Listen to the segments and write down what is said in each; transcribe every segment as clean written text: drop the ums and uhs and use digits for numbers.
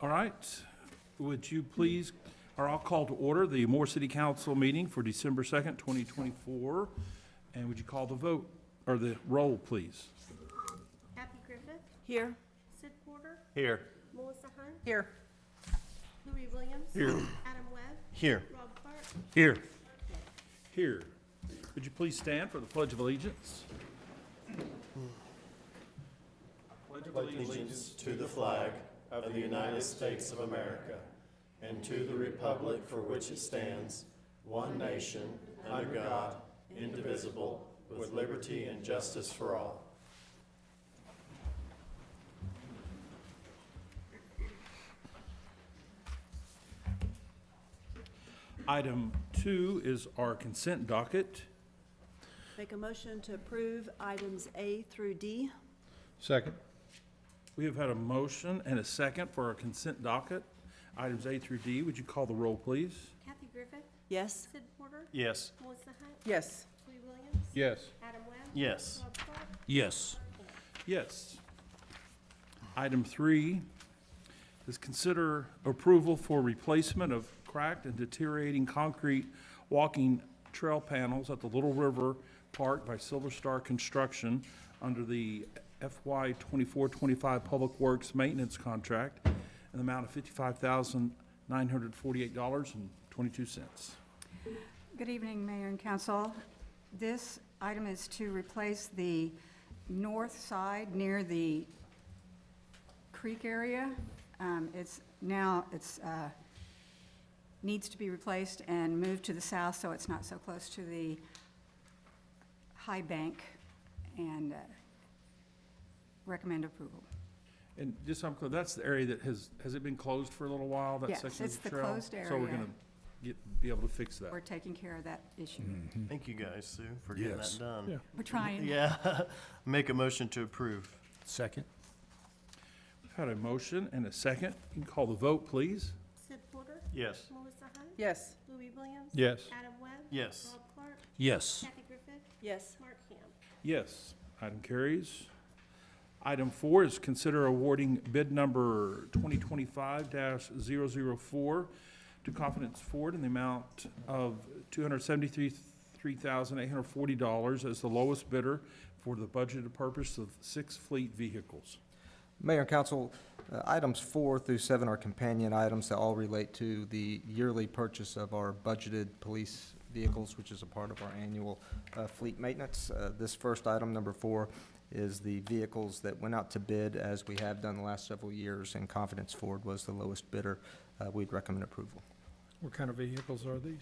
All right, would you please, or I'll call to order the Moore City Council meeting for December 2nd, 2024. And would you call the vote, or the roll, please? Kathy Griffith, Here. Sid Porter, Here. Melissa Hunt, Here. Louis Williams. Here. Adam Webb, Here. Rob Clark, Here. Here. Would you please stand for the Pledge of Allegiance? Pledge of Allegiance to the flag of the United States of America and to the republic for which it stands, one nation, under God, indivisible, with liberty and justice for all. Item 2 is our consent docket. Make a motion to approve items A through D. Second. We have had a motion and a second for our consent docket. Items A through D, would you call the roll, please? Kathy Griffith, Yes. Sid Porter, Yes. Melissa Hunt, Yes. Louis Williams, Yes. Adam Webb, Yes. Rob Clark, Yes. Yes. Item 3 is consider approval for replacement of cracked and deteriorating concrete walking trail panels at the Little River Park by Silver Star Construction under the FY 24-25 Public Works Maintenance Contract in the amount of $55,948.22. Good evening, Mayor and Council. This item is to replace the north side near the creek area. It's needs to be replaced and moved to the south so it's not so close to the high bank, and recommend approval. And just so I'm clear, that's the area that has it been closed for a little while, that Yes, section of it's the the trail? closed So we're area. gonna be able to fix that. We're taking care of that issue. Thank you guys, Sue, for getting that done. Yeah. We're trying. Yeah. Make a motion to approve. Second. We've had a motion and a second. You can call the vote, please. Sid Porter, Yes. Melissa Hunt, Yes. Louis Williams. Yes. Adam Webb. Yes. Rob Clark, Yes. Kathy Griffith, Yes. Mark Ham. Yes, item carries. Item 4 is consider awarding bid number 2025-004 to Confidence Ford in the amount of $273,840 as the lowest bidder for the budgeted purpose of 6 fleet vehicles. Mayor and Council, items 4 through 7 are companion items that all relate to the yearly purchase of our budgeted police vehicles, which is a part of our annual fleet maintenance. This first item, number 4, is the vehicles that went out to bid as we have done the last several years, and Confidence Ford was the lowest bidder. We'd recommend approval. What kind of vehicles are these?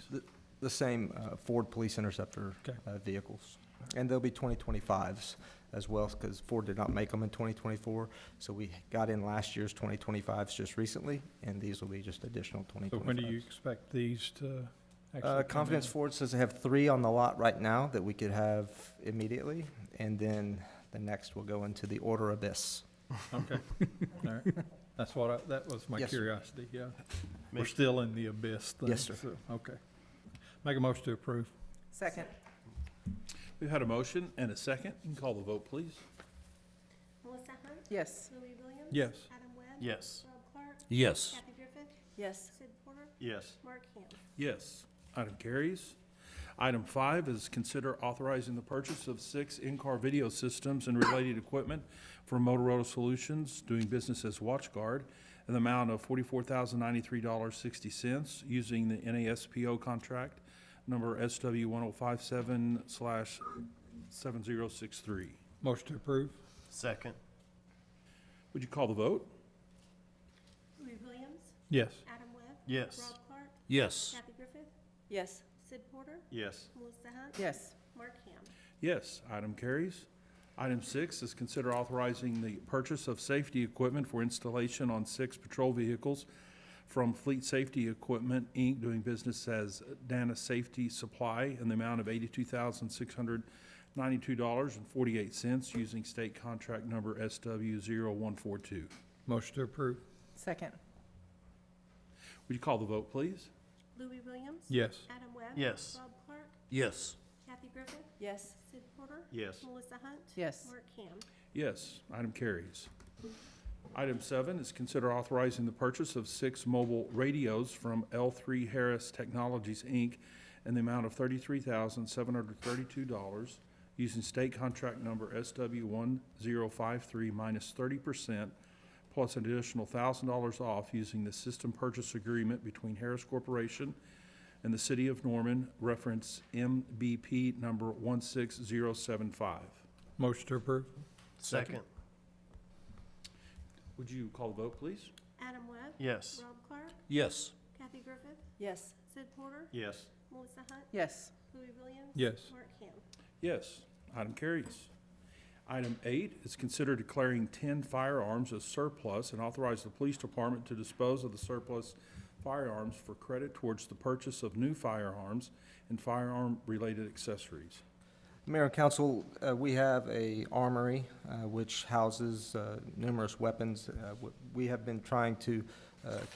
The same Ford Police Interceptor Okay. vehicles. And they'll be 2025s as well, because Ford did not make them in 2024. So we got in last year's 2025s just recently, and these will be just additional 2025s. So when do you expect these to actually come in? Confidence Ford says they have 3 on the lot right now that we could have immediately, and then the next will go into the order abyss. Okay, all right. That's what that was my Yes, sir. curiosity, yeah. We're Make- still in the abyss thing. Yes, sir. so, Okay. Make a motion to approve. Second. We've had a motion and a second. You can call the vote, please. Melissa Hunt, Yes. Louis Williams. Yes. Adam Webb. Yes. Rob Clark, Yes. Kathy Griffith, Yes. Sid Porter, Yes. Mark Ham. Yes, item carries. Item 5 is consider authorizing the purchase of 6 in-car video systems and related equipment from Motorola Solutions, doing business as WatchGuard, in the amount of $44,093.60, using the NASPO contract number SW 1057/7063. Motion to approve. Second. Would you call the vote? Louis Williams, Yes. Adam Webb. Yes. Rob Clark, Yes. Kathy Griffith, Yes. Sid Porter, Yes. Melissa Hunt. Yes. Mark Ham. Yes, item carries. Item 6 is consider authorizing the purchase of safety equipment for installation on 6 patrol vehicles from Fleet Safety Equipment, Inc., doing business as Dana Safety Supply, in the amount of $82,692.48, using state contract number SW 0142. Motion to approve. Second. Would you call the vote, please? Louis Williams. Yes. Adam Webb. Yes. Rob Clark, Yes. Kathy Griffith, Yes. Sid Porter, Yes. Melissa Hunt. Yes. Mark Ham. Yes, item carries. Item 7 is consider authorizing the purchase of 6 mobile radios from L3 Harris Technologies, Inc. in the amount of $33,732 using state contract number SW1053 minus 30%, plus an additional $1,000 off using the system purchase agreement between Harris Corporation and the City of Norman, reference MBP number 16075. Motion to approve? Second. Would you call the vote, please? Adam Webb. Yes. Rob Clark. Yes. Kathy Griffith. Yes. Sid Porter. Yes. Melissa Hunt. Yes. Louis Williams. Yes. Mark Ham. Yes, item carries. Item 8 is consider declaring 10 firearms as surplus and authorize the police department to dispose of the surplus firearms for credit towards the purchase of new firearms and firearm-related accessories. Mayor and Council, we have a armory which houses numerous weapons. We have been trying to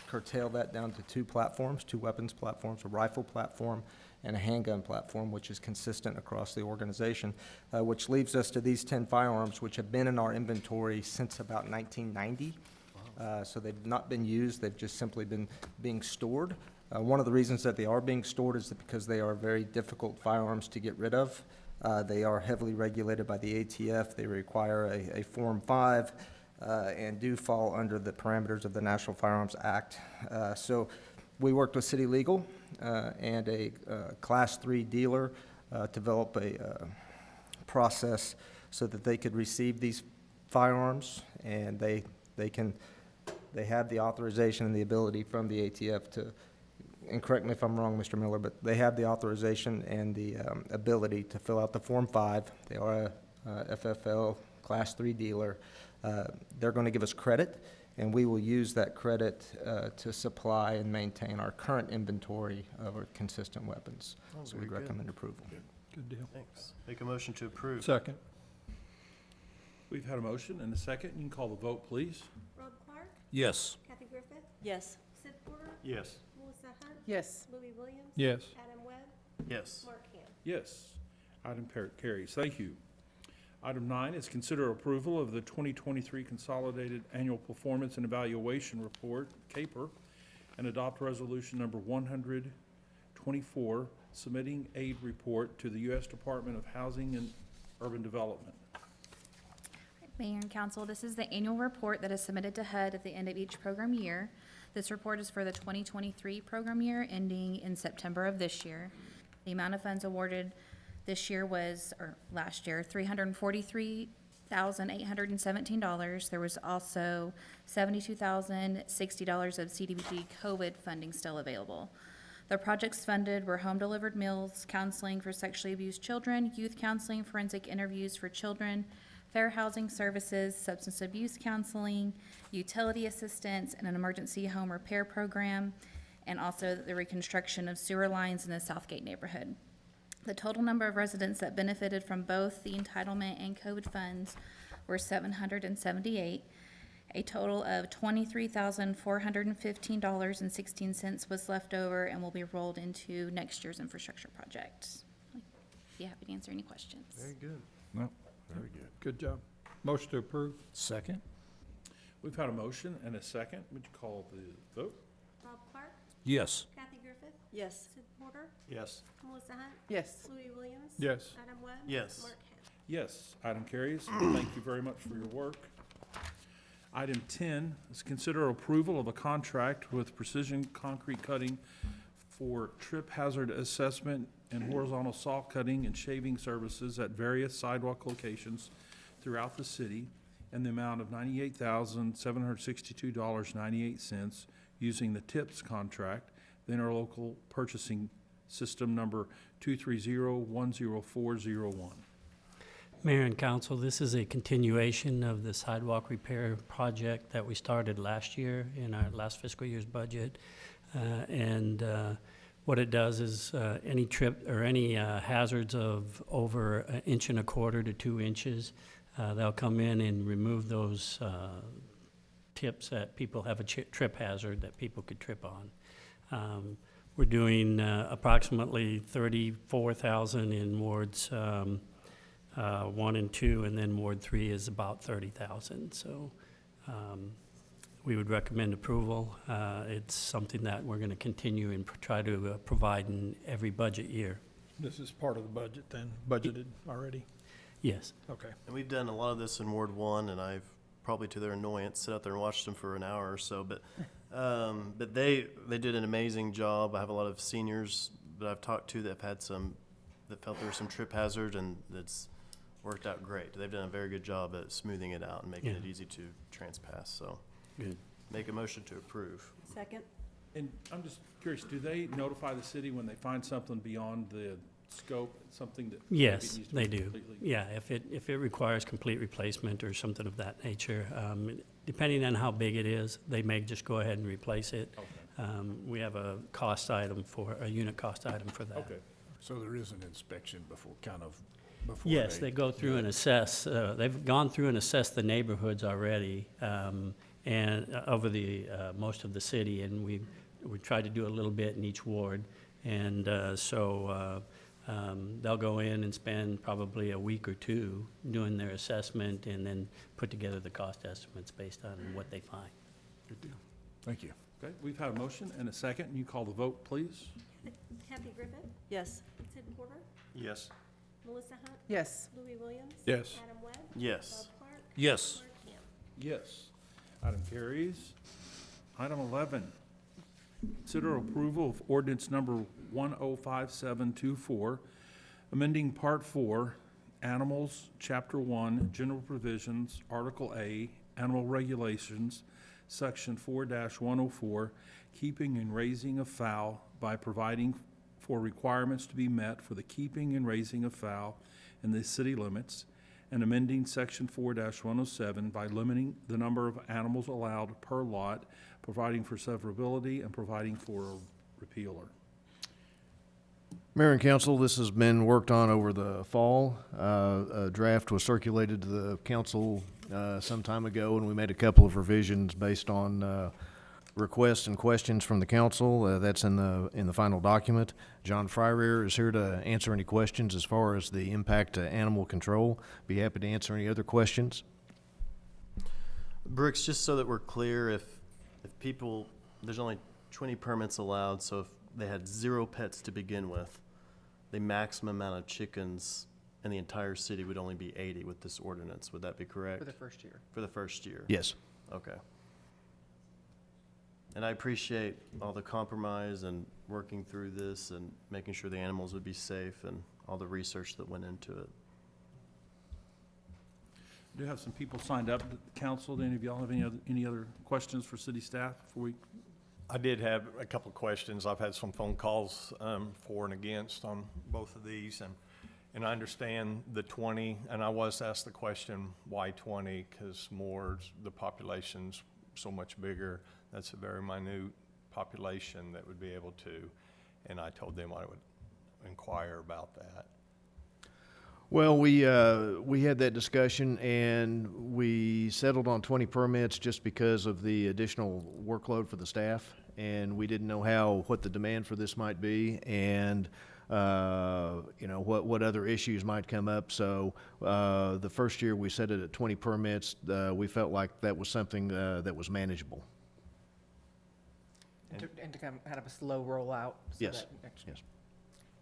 curtail that down to 2 platforms, 2 weapons platforms, a rifle platform and a handgun platform, which is consistent across the organization, which leaves us to these 10 firearms, which have been in our inventory since about 1990. So they've not been used, they've just simply been being stored. One of the reasons that they are being stored is because they are very difficult firearms to get rid of. They are heavily regulated by the ATF. They require a Form 5 and do fall under the parameters of the National Firearms Act. So we worked with City Legal and a Class 3 dealer to develop a process so that they could receive these firearms, and they have the authorization and the ability from the ATF to, and correct me if I'm wrong, Mr. Miller, but they have the authorization and the ability to fill out the Form 5. They are a FFL Class 3 dealer. They're going to give us credit, and we will use that credit to supply and maintain our current inventory of our consistent weapons. Oh, So we very good. recommend approval. Good deal. Thanks. Make a motion to approve. Second? We've had a motion and a second. You can call the vote, please. Rob Clark. Yes. Kathy Griffith. Yes. Sid Porter. Yes. Melissa Hunt. Yes. Louis Williams. Yes. Adam Webb. Yes. Mark Ham. Yes, item carries. Thank you. Item 9 is consider approval of the 2023 Consolidated Annual Performance and Evaluation Report, CAPER, and adopt resolution number 124, submitting aid report to the U.S. Department of Housing and Urban Development. Mayor and Council, this is the annual report that is submitted to HUD at the end of each program year. This report is for the 2023 program year ending in September of this year. The amount of funds awarded this year was, or last year, $343,817. There was also $72,060 of CDBG COVID funding still available. The projects funded were home-delivered meals, counseling for sexually abused children, youth counseling, forensic interviews for children, fair housing services, substance abuse counseling, utility assistance, and an emergency home repair program, and also the reconstruction of sewer lines in the Southgate neighborhood. The total number of residents that benefited from both the entitlement and COVID funds were 778. A total of $23,415.16 was left over and will be rolled into next year's infrastructure projects. Be happy to answer any questions. Very good. No. Very good. Good job. Motion to approve? Second? We've had a motion and a second. Would you call the vote? Rob Clark. Yes. Kathy Griffith. Yes. Sid Porter. Yes. Melissa Hunt. Yes. Louis Williams. Yes. Adam Webb. Yes. Mark Ham. Yes, item carries. Thank you very much for your work. Item 10 is consider approval of a contract with Precision Concrete Cutting for trip hazard assessment and horizontal saw cutting and shaving services at various sidewalk locations throughout the city in the amount of $98,762.98 using the TIPS contract, the interlocal purchasing system number 230-10401. Mayor and council, this is a continuation of the sidewalk repair project that we started last year in our last fiscal year's budget. What it does is any trip or any hazards of over 1.25 inches to 2 inches, they'll come in and remove those tips that people have a trip hazard that people could trip on. We're doing approximately 34,000 in wards 1 and 2, and then Ward 3 is about 30,000. So we would recommend approval. It's something that we're going to continue and try to provide in every budget year. This is part of the budget then, budgeted already? Yes. Okay. And we've done a lot of this in Ward One, and I've probably to their annoyance sit out there and watched them for an hour or so. But they did an amazing job. I have a lot of seniors that I've talked to that have had that felt there was some trip hazard, and it's worked out great. They've done a very good job at smoothing it out and making Yeah. it easy to transpass. So, Good. make a motion to approve. Second? And I'm just curious, do they notify the city when they find something beyond the scope, something that? maybe Yes, needs to they be do. completely- Yeah, if it requires complete replacement or something of that nature, depending on how big it is, they may just go ahead and replace it. Okay, We have a cost item a unit cost item for that. okay. So there is an inspection before Yes, they go through and assess, they've gone through and assessed the neighborhoods already, and over the, most of the city, and we tried to do a little bit in each ward. And so they'll go in and spend probably a week or two doing their assessment and then put together the cost estimates based on what they find. Good deal. Thank you. Okay, we've had a motion and a second. You call the vote, please. Kathy Griffin, Yes. Sid Porter, Yes. Melissa Hunt, Yes. Louis Williams. Yes. Adam Webb. Yes. Bob Clark. Yes. Mark Ham. Yes. Item carries. Item 11, consider approval of ordinance number 105724, amending Part 4, Animals, Chapter 1, General Provisions, Article A, Animal Regulations, Section 4-104, keeping and raising of fowl by providing for requirements to be met for the keeping and raising of fowl in the city limits, and amending Section 4-107 by limiting the number of animals allowed per lot, providing for severability, and providing for a repealer. Mayor and council, this has been worked on over the fall. A draft was circulated to the council some time ago, and we made a couple of revisions based on requests and questions from the council. That's in the final document. John Fryrear is here to answer any questions as far as the impact to animal control. Be happy to answer any other questions. Brooks, just so that we're clear, if people, there's only 20 permits allowed, so if they had 0 pets to begin with, the maximum amount of chickens in the entire city would only be 80 with this ordinance. Would that be correct? For the first year. For the first year? Yes. Okay. And I appreciate all the compromise and working through this and making sure the animals would be safe and all the research that went into it. I do have some people signed up. Council, do any of y'all have any other questions for city staff before we? I did have a couple of questions. I've had some phone calls for and against on both of these, and I understand the 20, and I was asked the question, why 20? Because the population's so much bigger. That's a very minute population that would be able to, and I told them I would inquire about that. Well, we had that discussion, and we settled on 20 permits just because of the additional workload for the staff, and we didn't know what the demand for this might be, and what other issues might come up. So the first year we set it at 20 permits. We felt like that was something that was manageable. And to kind of a slow rollout. So Yes. that next- Yes.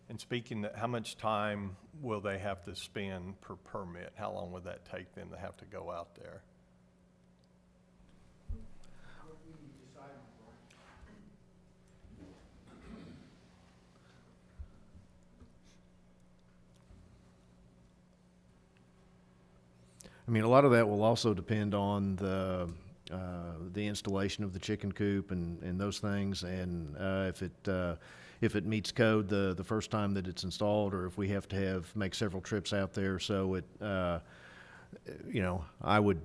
And speaking, how much time will they have to spend per permit? How long would that take them to have to go out there? I mean, a lot of that will also depend on the installation of the chicken coop and those things, and if it meets code the first time that it's installed, or if we have to make several trips out there. So I would.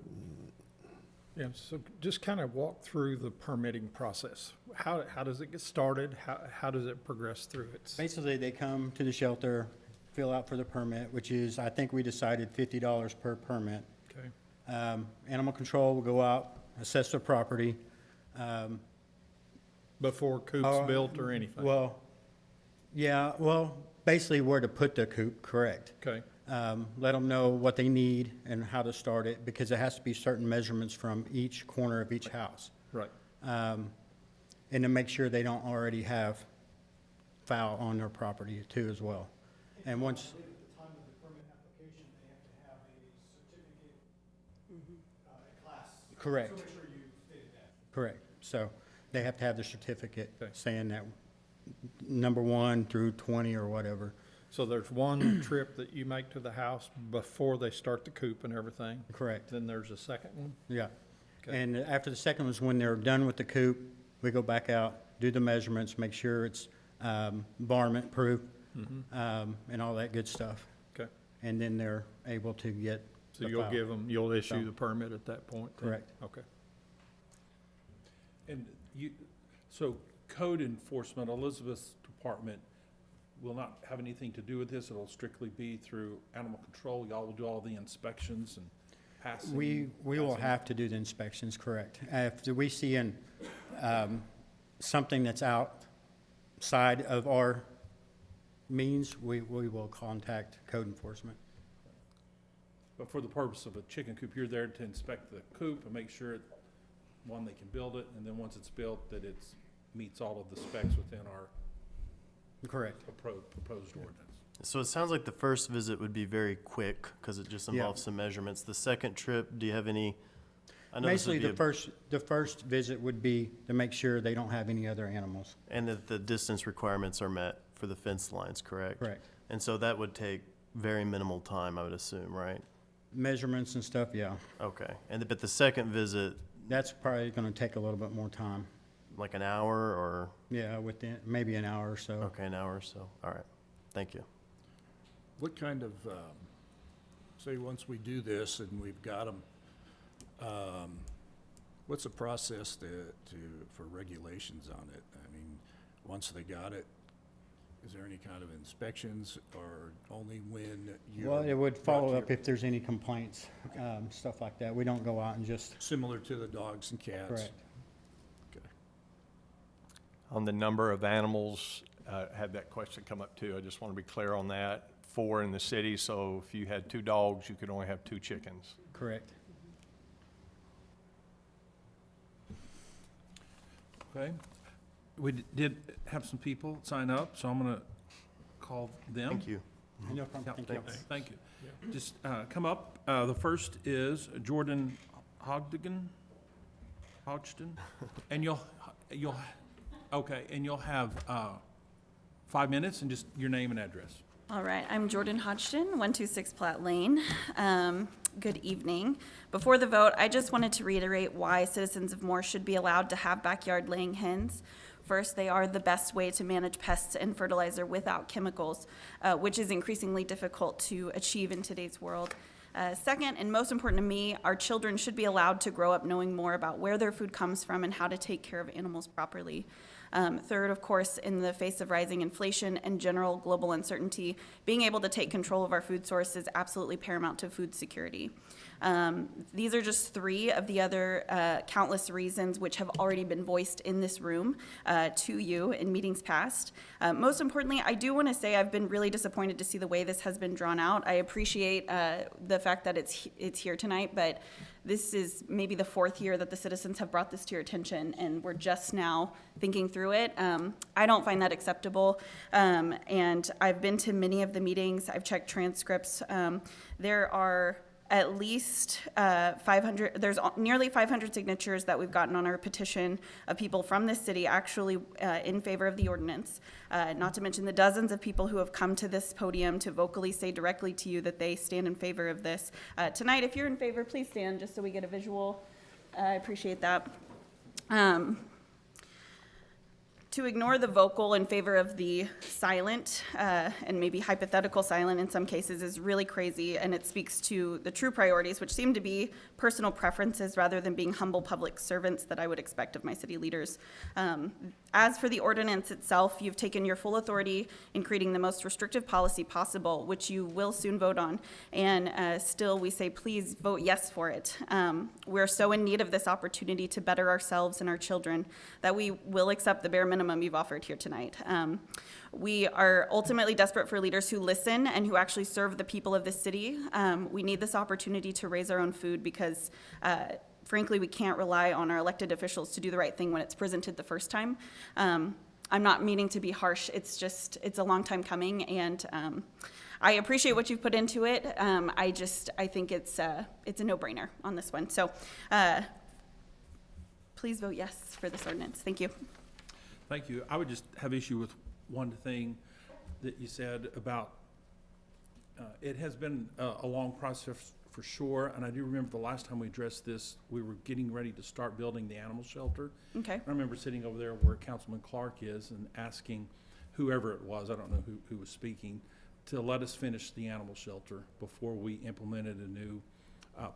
Yeah, so just kind of walk through the permitting process. How does it get started? How does it progress through it? Basically, they come to the shelter, fill out for the permit, which is, I think we decided $50 per permit. Okay. Animal control will go out, assess the property. Before coop's built or anything? Well, yeah, basically where to put the coop, correct. Okay. let them know what they need and how to start it, because it has to be certain measurements from each corner of each house. Right. And to make sure they don't already have foul on their property too as well. And once. Correct. Correct. So they have to have the certificate saying that number 1 through 20 or whatever. So there's one trip that you make to the house before they start the coop and everything? Correct. Then there's a second one? Yeah. Okay. And after the second was when they're done with the coop, we go back out, do the measurements, make sure it's varmint proof, and all that good stuff. Okay. And then they're able to get So the you'll foul. give them, you'll issue So- the permit at that point? then? Correct. Okay. And you, so code enforcement, Elizabeth's department will not have anything to do with this. It'll strictly be through animal control. Y'all will do all the inspections and passing. We will passing. have to do the inspections, correct. If we see something that's outside of our means, we will contact code enforcement. But for the purpose of a chicken coop, you're there to inspect the coop and make sure, one, they can build it, and then once it's built, that it's meets all of the specs within our Correct. proposed ordinance. So it sounds like the first visit would be very quick, because it just Yeah. involves some measurements. The second trip, do you have any? I know this would Basically, be the first visit would be to make sure they don't have any other animals. And that the distance requirements are met for the fence lines, correct? Correct. And so that would take very minimal time, I would assume, right? Measurements and stuff, yeah. Okay. But the second visit, That's probably gonna take a little bit more time. like an hour or, Yeah, within, maybe an hour or so. okay, an hour or so? All right. Thank you. What kind of, say, once we do this and we've got them, what's the process for regulations on it? I mean, once they got it, is there any kind of inspections or only when you? Well, it would follow up if there's any complaints, stuff like that. We don't go out and just, Similar to the dogs and cats? correct. Okay. On the number of animals, had that question come up too. I just want to be clear on that. 4 in the city, so if you had 2 dogs, you could only have 2 chickens. Correct. Okay. We did have some people sign up, so I'm gonna call them. Thank you. No problem. Yeah, Thank you. Thank you. Just come up. The first is Jordan Hodgson, and you'll have 5 minutes and just your name and address. All right, I'm Jordan Hodgson, 126 Platt Lane. Good evening. Before the vote, I just wanted to reiterate why citizens of Moore should be allowed to have backyard laying hens. First, they are the best way to manage pests and fertilizer without chemicals, which is increasingly difficult to achieve in today's world. Second, and most important to me, our children should be allowed to grow up knowing more about where their food comes from and how to take care of animals properly. Third, of course, in the face of rising inflation and general global uncertainty, being able to take control of our food source is absolutely paramount to food security. These are just 3 of the other countless reasons which have already been voiced in this room to you in meetings past. Most importantly, I do want to say I've been really disappointed to see the way this has been drawn out. I appreciate the fact that it's here tonight, but this is maybe the 4th year that the citizens have brought this to your attention, and we're just now thinking through it. I don't find that acceptable, and I've been to many of the meetings. I've checked transcripts. There are at least 500, there's nearly 500 signatures that we've gotten on our petition of people from this city actually in favor of the ordinance, not to mention the dozens of people who have come to this podium to vocally say directly to you that they stand in favor of this. Tonight, if you're in favor, please stand just so we get a visual. I appreciate that. To ignore the vocal in favor of the silent, and maybe hypothetical silent in some cases, is really crazy, and it speaks to the true priorities, which seem to be personal preferences rather than being humble public servants that I would expect of my city leaders. As for the ordinance itself, you've taken your full authority in creating the most restrictive policy possible, which you will soon vote on, and still we say please vote yes for it. We're so in need of this opportunity to better ourselves and our children that we will accept the bare minimum minimum you've offered here tonight. We are ultimately desperate for leaders who listen and who actually serve the people of this city. We need this opportunity to raise our own food because frankly, we can't rely on our elected officials to do the right thing when it's presented the first time. I'm not meaning to be harsh. It's a long time coming, and I appreciate what you've put into it. I think it's a no-brainer on this one. So please vote yes for this ordinance. Thank you. Thank you. I would just have issue with one thing that you said about, it has been a long process for sure, and I do remember the last time we addressed this, we were getting ready to start building the animal shelter. Okay. I remember sitting over there where Councilman Clark is and asking whoever it was, I don't know who was speaking, to let us finish the animal shelter before we implemented a new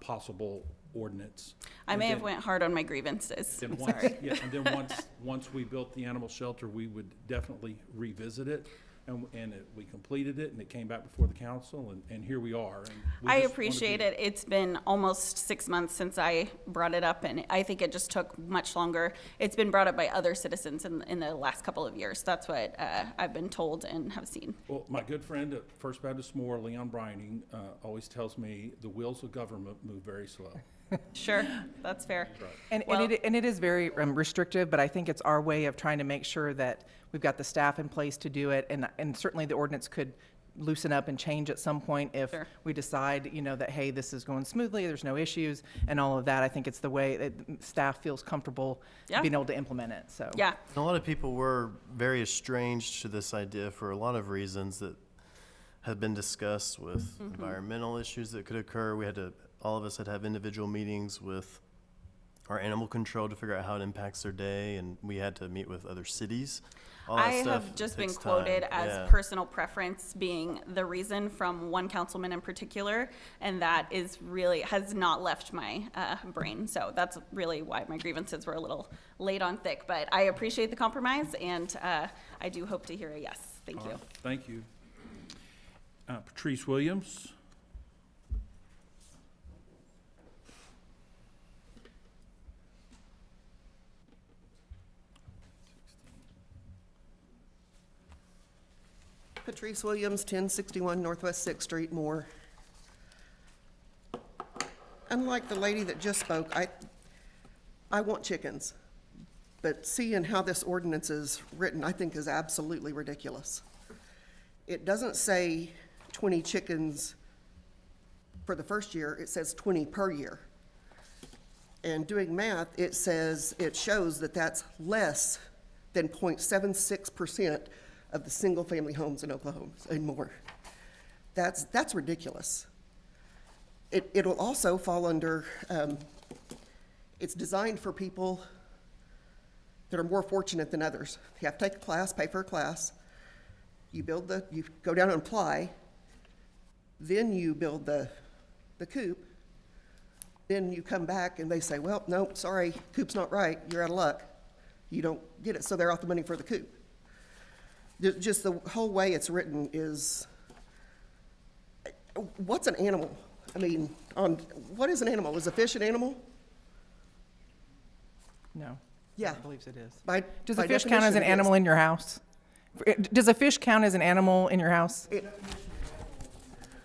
possible ordinance. I may And have then- went hard on my grievances. then I'm once, sorry. yeah, and then once we built the animal shelter, we would definitely revisit it. We completed it, and it came back before the council, and here we are. And we I just wanna appreciate be- it. It's been almost 6 months since I brought it up, and I think it just took much longer. It's been brought up by other citizens in the last couple of years. That's what I've been told and have seen. Well, my good friend at First Baptist Moore, Leon Brining, always tells me the wheels of government move very slow. Sure, that's fair. And Well- it is very restrictive, but I think it's our way of trying to make sure that we've got the staff in place to do it. And certainly the ordinance could loosen up and change at some point if Sure. we decide, that, hey, this is going smoothly, there's no issues, and all of that. I think it's the way that staff feels comfortable Yeah. being able to implement it, so. Yeah, A lot of people were very estranged to this idea for a lot of reasons that have been discussed with environmental issues that could occur. All of us had to have individual meetings with our animal control to figure out how it impacts their day, and we had to meet with other cities. All that I stuff have just been takes quoted time. as Yeah. personal preference being the reason from one councilman in particular, and that has not left my brain. So that's really why my grievances were a little late on thick. But I appreciate the compromise, and I do hope to hear a yes. Thank All you. right, thank you. Patrice Williams. Patrice Williams, 1061 Northwest 6th Street, Moore. Unlike the lady that just spoke, I want chickens, but seeing how this ordinance is written, I think is absolutely ridiculous. It doesn't say 20 chickens for the first year, it says 20 per year. And doing math, it shows that that's less than 0.76% of the single-family homes in Oklahoma and more. That's ridiculous. It'll also fall under, it's designed for people that are more fortunate than others. You have to take a class, pay for a class, you go down and apply, then you build the coop, then you come back and they say, well, no, sorry, coop's not right, you're out of luck. You don't get it, so they're off the money for the coop. Just the whole way it's written is, what's an animal? I mean, what is an animal? Is a fish an animal? No. Yeah. I believe it is. Does by a fish count as an definition, it is. animal in your house? Does a fish count as an animal in your house?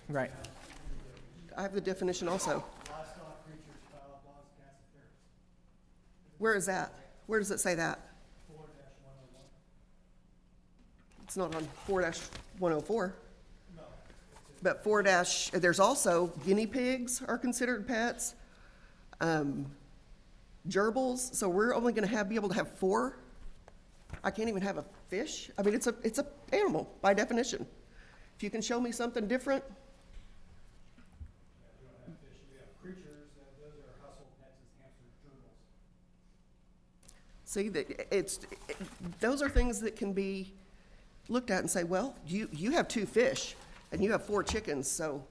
Right. I have the definition also. Where is that? Where does it say that? It's not on 4-104. But there's also guinea pigs are considered pets, gerbils, so we're only gonna be able to have 4? I can't even have a fish? I mean, it's a animal by definition. If you can show me something different. See, those are things that can be looked at and say, well, you have 2 fish and you have 4 chickens, so,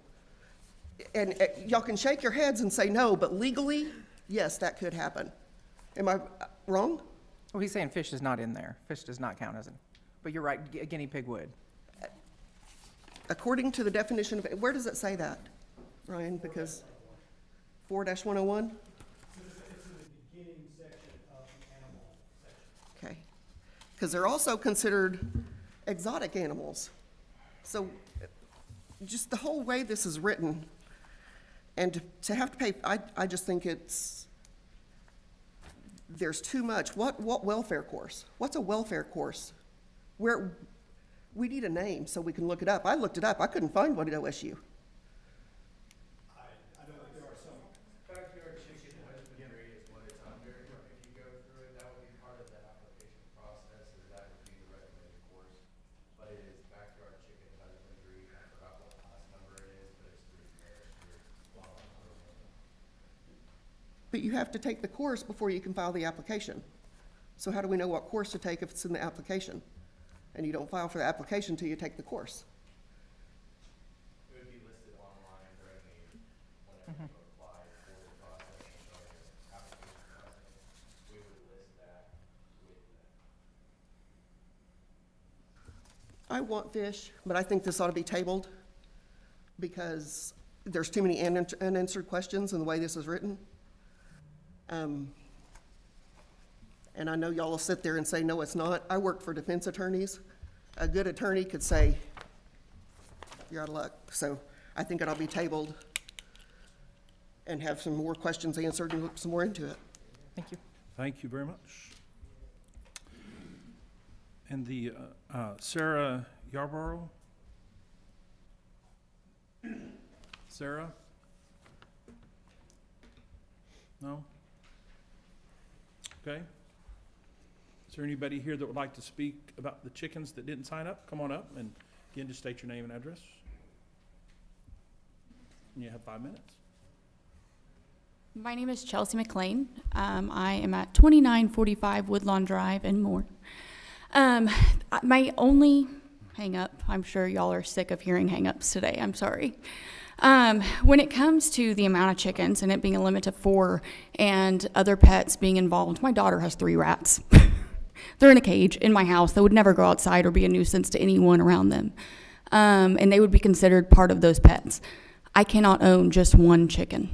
and y'all can shake your heads and say no, but legally, yes, that could happen. Am I wrong? Well, he's saying fish is not in there. Fish does not count as but you're right, a guinea pig would. According to the definition of, where does it say that, Ryan? Because 4-101? Okay. because they're also considered exotic animals. So just the whole way this is written, and to have to pay, I just think there's too much. What welfare course? What's a welfare course? We need a name so we can look it up. I looked it up. I couldn't find one at OSU. Backyard chicken husbandry is what it's under. If you go through it, that would be part of the application process, and that would be the recommended course. But it is backyard chicken husbandry. I forgot what class number it is, but it's through the Marisher wildlife program. But you have to take the course before you can file the application. So how do we know what course to take if it's in the application? And you don't file for the application until you take the course. It would be listed online during whenever you apply for the process and start your application process. We would list that with that. I want fish, but I think this ought to be tabled because there's too many unanswered questions in the way this is written. And I know y'all will sit there and say, no, it's not. I work for defense attorneys. A good attorney could say, you're out of luck. So I think it ought to be tabled and have some more questions answered and look some more into it. Thank you. Thank you very much. And the, Sarah Yarborough? Sarah? No? Okay. Is there anybody here that would like to speak about the chickens that didn't sign up? Come on up and again, just state your name and address. And you have 5 minutes. My name is Chelsea McLean. I am at 2945 Woodlawn Drive in Moore. My only hang-up, I'm sure y'all are sick of hearing hang-ups today, I'm sorry. When it comes to the amount of chickens and it being a limit of 4 and other pets being involved, my daughter has 3 rats. They're in a cage in my house. They would never go outside or be a nuisance to anyone around them. And they would be considered part of those pets. I cannot own just 1 chicken.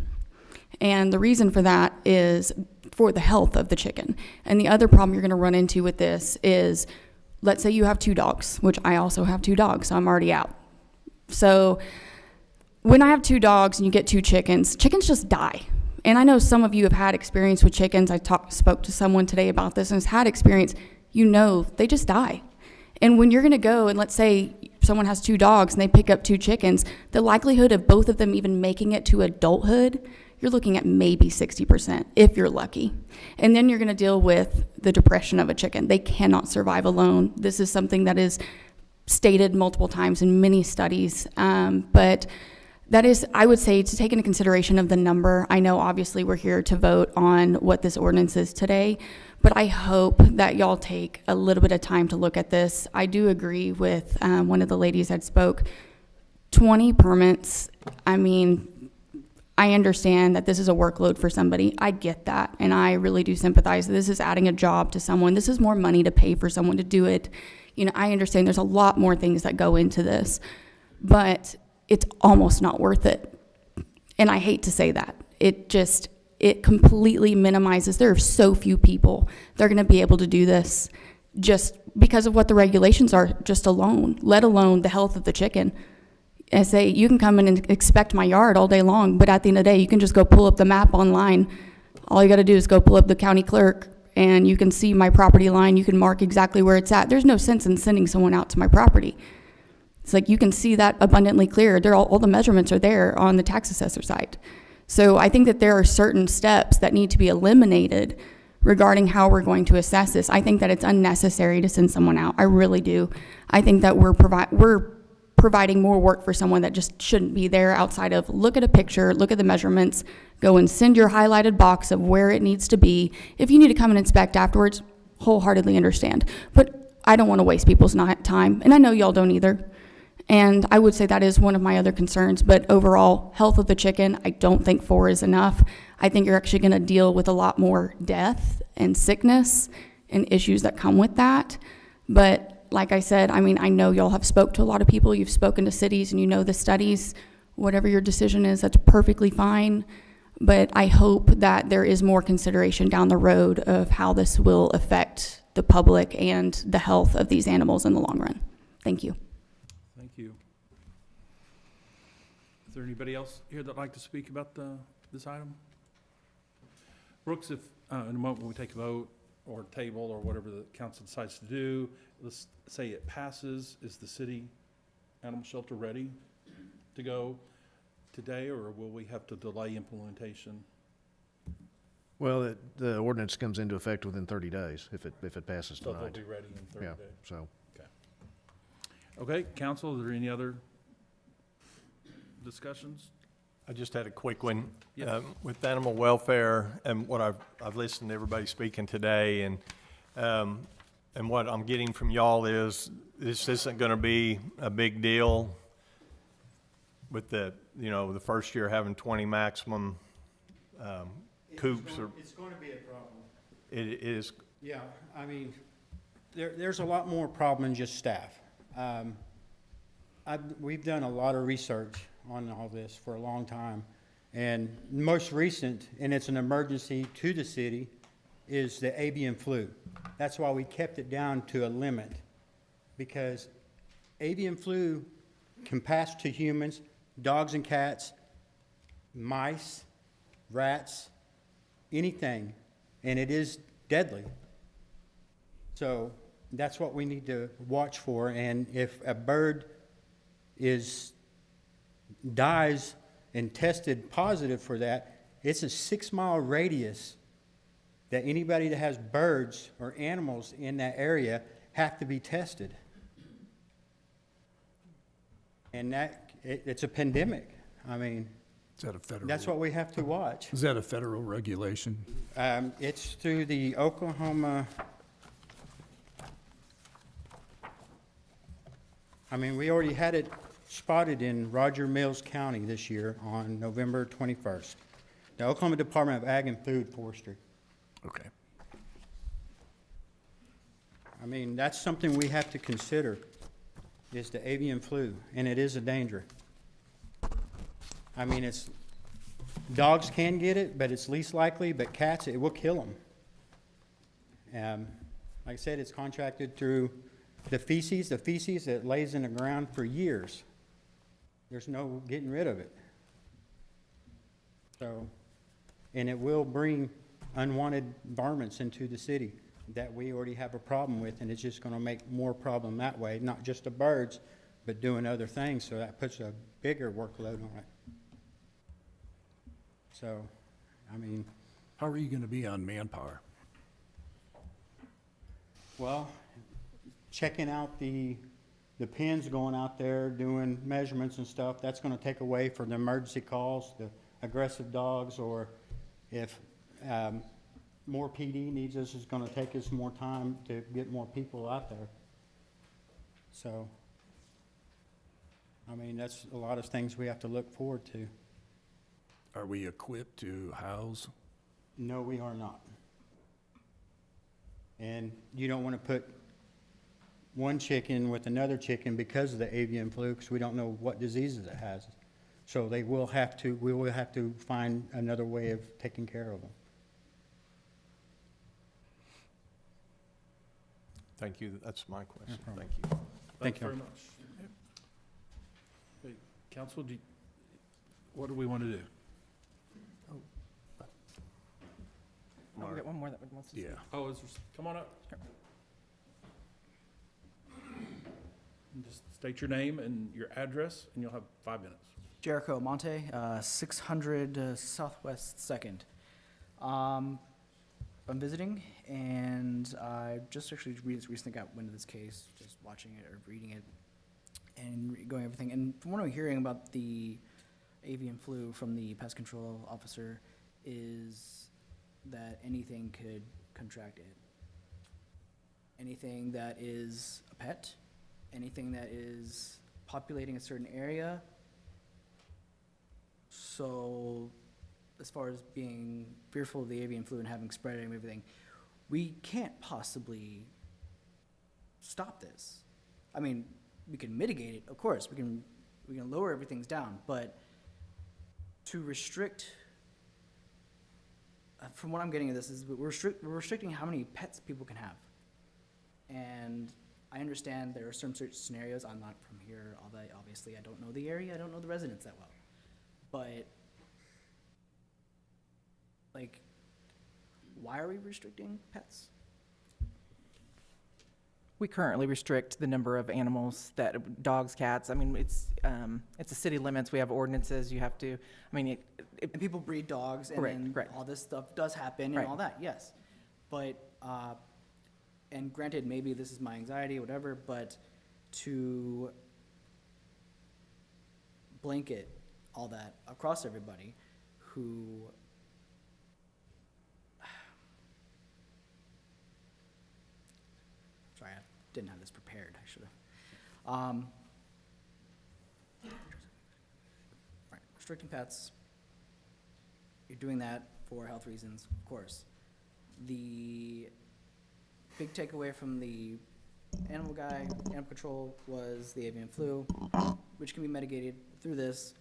And the reason for that is for the health of the chicken. And the other problem you're gonna run into with this is, let's say you have 2 dogs, which I also have 2 dogs, so I'm already out. So when I have 2 dogs and you get 2 chickens, chickens just die. And I know some of you have had experience with chickens. I spoke to someone today about this and has had experience. You know, they just die. And when you're gonna go and let's say someone has 2 dogs and they pick up 2 chickens, the likelihood of both of them even making it to adulthood, you're looking at maybe 60% if you're lucky. And then you're gonna deal with the depression of a chicken. They cannot survive alone. This is something that is stated multiple times in many studies, but that is, I would say, to take into consideration of the number. I know obviously we're here to vote on what this ordinance is today, but I hope that y'all take a little bit of time to look at this. I do agree with one of the ladies that spoke. 20 permits, I mean, I understand that this is a workload for somebody. I get that, and I really do sympathize. This is adding a job to someone. This is more money to pay for someone to do it. You know, I understand there's a lot more things that go into this, but it's almost not worth it. And I hate to say that. It completely minimizes. There are so few people that are gonna be able to do this just because of what the regulations are just alone, let alone the health of the chicken. I say, you can come in and inspect my yard all day long, but at the end of the day, you can just go pull up the map online. All you gotta do is go pull up the county clerk and you can see my property line. You can mark exactly where it's at. There's no sense in sending someone out to my property. It's like you can see that abundantly clear. All the measurements are there on the tax assessor site. So I think that there are certain steps that need to be eliminated regarding how we're going to assess this. I think that it's unnecessary to send someone out. I really do. I think that we're providing more work for someone that just shouldn't be there outside of look at a picture, look at the measurements, go and send your highlighted box of where it needs to be. If you need to come and inspect afterwards, wholeheartedly understand. But I don't want to waste people's time, and I know y'all don't either. And I would say that is one of my other concerns, but overall, health of the chicken, I don't think 4 is enough. I think you're actually gonna deal with a lot more death and sickness and issues that come with that. But like I said, I mean, I know y'all have spoke to a lot of people, you've spoken to cities and you know the studies. Whatever your decision is, that's perfectly fine. but I hope that there is more consideration down the road of how this will affect the public and the health of these animals in the long run. Thank you. Thank you. Is there anybody else here that'd like to speak about this item? Brooks, if, in a moment when we take a vote or table or whatever the council decides to do, let's say it passes, is the city animal shelter ready to go today, or will we have to delay implementation? Well, the ordinance comes into effect within 30 days if it passes So tonight. they'll be ready in 30 Yeah, days? so. Okay, council, is there any other discussions? I just had a quick one. Yes. With animal welfare and what I've listened to everybody speaking today, and what I'm getting from y'all is this isn't gonna be a big deal with the first year having 20 maximum coops or. It's going to be a problem. It is. Yeah, I mean, there's a lot more problem than just staff. We've done a lot of research on all this for a long time, and most recent, and it's an emergency to the city, is the avian flu. That's why we kept it down to a limit, because avian flu can pass to humans, dogs and cats, mice, rats, anything, and it is deadly. So that's what we need to watch for, and if a bird dies and tested positive for that, it's a 6-mile radius that anybody that has birds or animals in that area have to be tested. And it's a pandemic. I mean, Is that a federal? that's what we have to watch. Is that a federal regulation? It's through the Oklahoma. I mean, we already had it spotted in Roger Mills County this year on November 21st. The Oklahoma Department of Ag and Food Forestry. Okay. I mean, that's something we have to consider, is the avian flu, and it is a danger. I mean, dogs can get it, but it's least likely, but cats, it will kill them. Like I said, it's contracted through the feces that lays in the ground for years. There's no getting rid of it. So, and it will bring unwanted varmints into the city that we already have a problem with, and it's just gonna make more problem that way, not just the birds, but doing other things, so that puts a bigger workload on it. So, I mean. How are you gonna be on manpower? Well, checking out the pins, going out there, doing measurements and stuff, that's gonna take away from the emergency calls, the aggressive dogs, or if more PD needs us, it's gonna take us more time to get more people out there. So, I mean, that's a lot of things we have to look forward to. Are we equipped to house? No, we are not. And you don't want to put one chicken with another chicken because of the avian flu, because we don't know what diseases it has. So we will have to find another way of taking care of them. Thank you. That's my question. No problem. Thank you. Thank Thanks you. very much. Okay, council, what do we want to do? Oh, we got one more that wants to speak. Yeah. Oh, come on up. And just state your name and your address, and you'll have 5 minutes. Jericho Monte, 600 Southwest 2nd. I'm visiting, and I just actually recently got wind of this case, just watching it or reading it, and going everything. And from what I'm hearing about the avian flu from the pest control officer is that anything could contract it. Anything that is a pet, anything that is populating a certain area. So as far as being fearful of the avian flu and having spread it and everything, we can't possibly stop this. I mean, we can mitigate it, of course, we can lower everything's down, but to restrict from what I'm getting at this is we're restricting how many pets people can have. And I understand there are some certain scenarios, I'm not from here, although obviously I don't know the area, I don't know the residents that well. But, like, why are we restricting pets? We currently restrict the number of animals that, dogs, cats, I mean, it's the city limits, we have ordinances, you have to, I mean, And people breed dogs, and Correct, then correct. all this stuff does happen and Right. all that, yes. But, and granted, maybe this is my anxiety, whatever, but to blanket all that across everybody who, sorry, I didn't have this prepared, I should have. Right, restricting pets, you're doing that for health reasons, of course. The big takeaway from the animal control was the avian flu, which can be mitigated through this.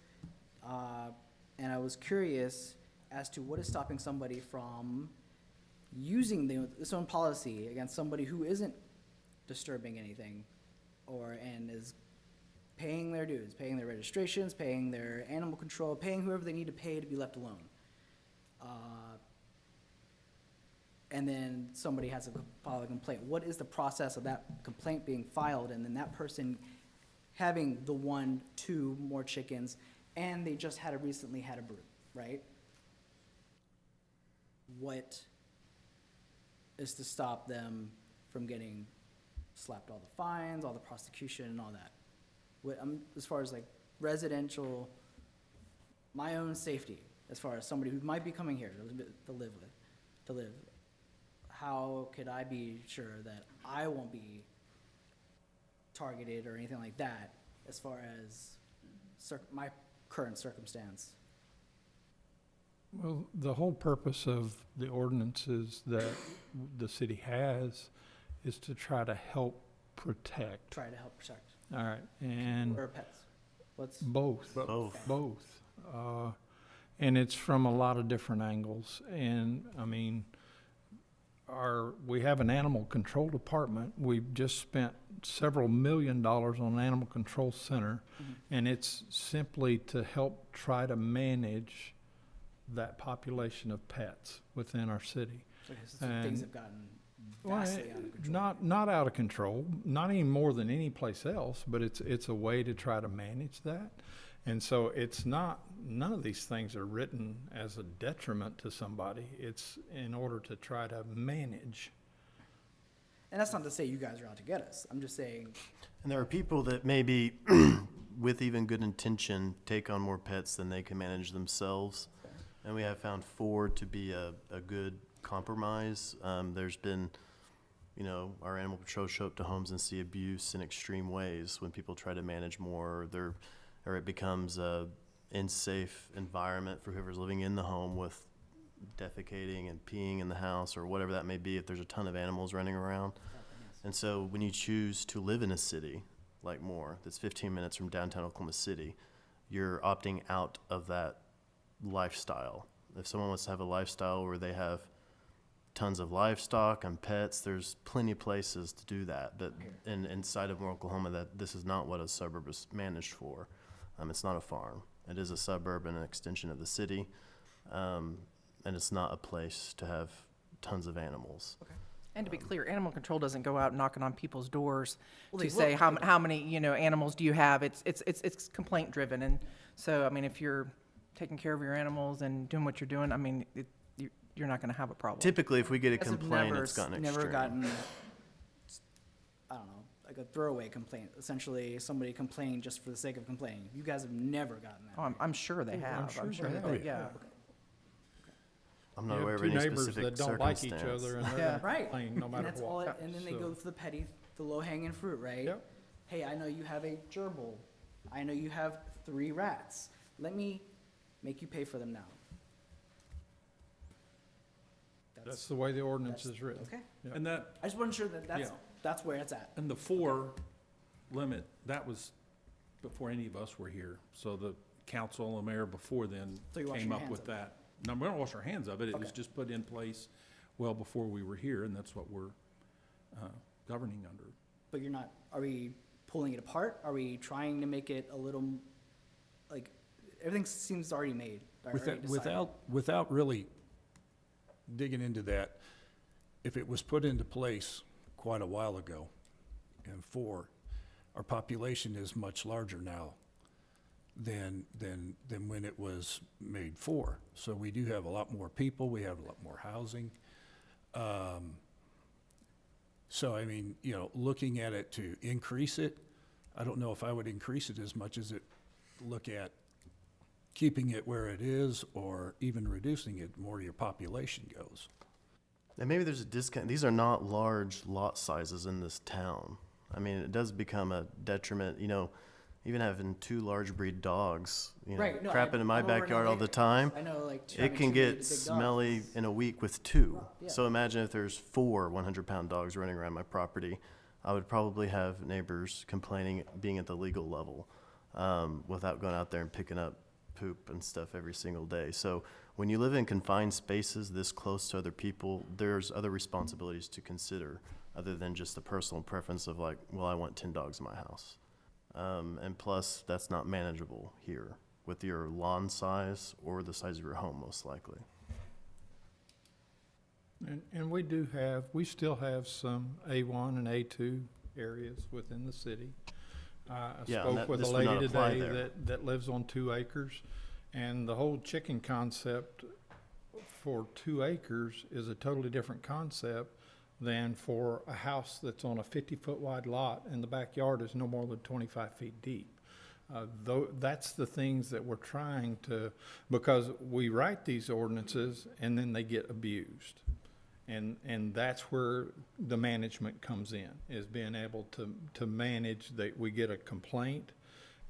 And I was curious as to what is stopping somebody from using this own policy against somebody who isn't disturbing anything and is paying their dues, paying their registrations, paying their animal control, paying whoever they need to pay to be left alone. And then somebody has to file a complaint. What is the process of that complaint being filed, and then that person having the 1, 2 more chickens, and they just recently had a brood, right? What is to stop them from getting slapped all the fines, all the prosecution, and all that? As far as like residential, my own safety, as far as somebody who might be coming here to live, how could I be sure that I won't be targeted or anything like that as far as my current circumstance? Well, the whole purpose of the ordinances that the city has is to try to help protect. Try to help protect. All right, and Or pets? both. Both. Both. And it's from a lot of different angles. And, I mean, we have an animal control department. We've just spent several $1 million on an animal control center. And it's simply to help try to manage that population of pets within our city. Okay, so things have gotten Well, vastly out of control. not out of control, not any more than any place else, but it's a way to try to manage that. And so it's none of these things are written as a detriment to somebody. It's in order to try to manage. And that's not to say you guys are out to get us. I'm just saying, And there are people that maybe, with even good intention, take on more pets than they can manage themselves. And we have found 4 to be a good compromise. There's been, our animal control show up to homes and see abuse in extreme ways when people try to manage more, or it becomes a unsafe environment for whoever's living in the home with defecating and peeing in the house or whatever that may be if there's a ton of animals running around. And so when you choose to live in a city like Moore, that's 15 minutes from downtown Oklahoma City, you're opting out of that lifestyle. If someone wants to have a lifestyle where they have tons of livestock and pets, there's plenty of places to do that. But inside of Moore, Oklahoma, this is not what a suburb is managed for. It's not a farm. It is a suburb and an extension of the city. And it's not a place to have tons of animals. Okay. And to be clear, animal control doesn't go out knocking on people's doors Well, to they say, will. how many, animals do you have? It's complaint driven. And so, I mean, if you're taking care of your animals and doing what you're doing, I mean, you're not gonna have a problem. Typically, if we get a guys have complaint, it's gotten extreme. Never gotten, I don't know, like a throwaway complaint. Essentially, somebody complained just for the sake of complaining. You guys have never gotten that. Oh, I'm sure they have. I'm sure they that, have. yeah. I'm You not have aware of two any neighbors specific that don't like each circumstance. other and they're Yeah. gonna Right. complain no And matter that's all what. and then they go for the low hanging fruit, right? Yep. Hey, I know you have a gerbil. I know you have 3 rats. Let me make you pay for them now. That's the way the ordinance is written. Okay. Yep. And that, I just wasn't sure that Yeah. that's where it's at. and the 4 limit, that was before any of us were here. So the council and mayor before then So you're washing came your up hands with of it. that. no, we don't wash our hands of it. It was just put in place well before we were here, and that's what we're governing under. But you're not, are we pulling it apart? Are we trying to make it a little, like, everything seems already made, already decided. Without really digging into that, if it was put into place quite a while ago, and our population is much larger now than when it was made for. So we do have a lot more people, we have a lot more housing. So, I mean, you know, looking at it to increase it, I don't know if I would increase it as much as look at keeping it where it is or even reducing it the more your population goes. And maybe there's a discount. These are not large lot sizes in this town. I mean, it does become a detriment, you know, even having 2 large breed dogs, you know, Right, no, crapping in my I'm over in backyard all the Atlantic. time. I know, like, It having can 2 really get big dogs smelly is- in a week with 2. Yeah. So imagine if there's 4 100-pound dogs running around my property. I would probably have neighbors complaining being at the legal level without going out there and picking up poop and stuff every single day. So when you live in confined spaces this close to other people, there's other responsibilities to consider other than just the personal preference of like, well, I want 10 dogs in my house. And plus, that's not manageable here with your lawn size or the size of your home, most likely. And we still have some A1 and A2 areas within the city. I Yeah, and spoke with a this would not lady apply today there. that lives on 2 acres, and the whole chicken concept for 2 acres is a totally different concept than for a house that's on a 50-foot wide lot and the backyard is no more than 25 feet deep. That's the things that we're trying to, because we write these ordinances and then they get abused. And that's where the management comes in, is being able to manage that we get a complaint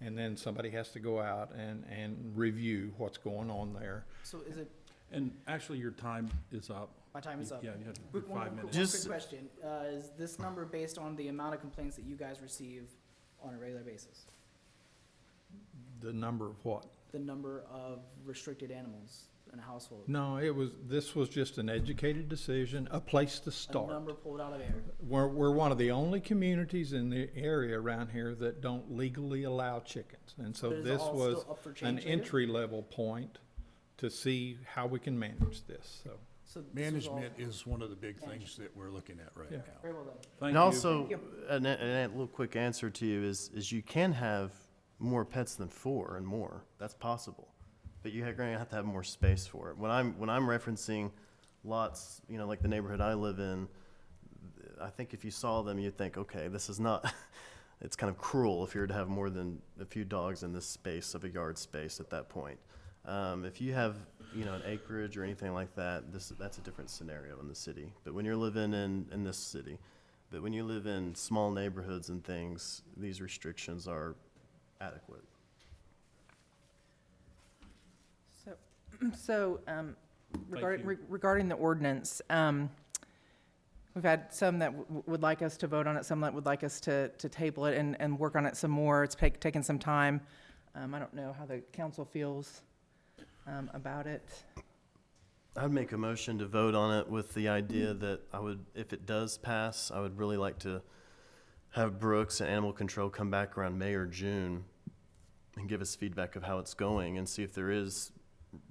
and then somebody has to go out and review what's going on there. So is it, And actually, your time is up. my time is up? Yeah, you have Quick- 5 one minutes. Just- quick question. Is this number based on the amount of complaints that you guys receive on a regular basis? The number of what? The number of restricted animals in a household? No, this was just an educated decision, a place to A start. number pulled out of air? We're one of the only communities in the area around here that don't legally allow chickens. And so But is it this all was still up for an change later? entry-level point to see how we can manage this, so. So this was all- Management is one of the big things that we're looking at right Yeah. now. Very well done. Thank And you. also, a little quick answer to you is you can have more pets than 4 and more. That's possible. But you're going to have to have more space for it. When I'm referencing lots, you know, like the neighborhood I live in, I think if you saw them, you'd think, okay, this is not, it's kind of cruel if you were to have more than a few dogs in this space of a yard space at that point. If you have, you know, an acreage or anything like that, that's a different scenario in the city. But when you're living in this city, but when you live in small neighborhoods and things, these restrictions are adequate. So, regarding, you. regarding the ordinance, we've had some that would like us to vote on it, some that would like us to table it and work on it some more. It's taken some time. I don't know how the council feels about it. I'd make a motion to vote on it with the idea that I would, if it does pass, I would really like to have Brooks and Animal Control come back around May or June and give us feedback of how it's going and see if there is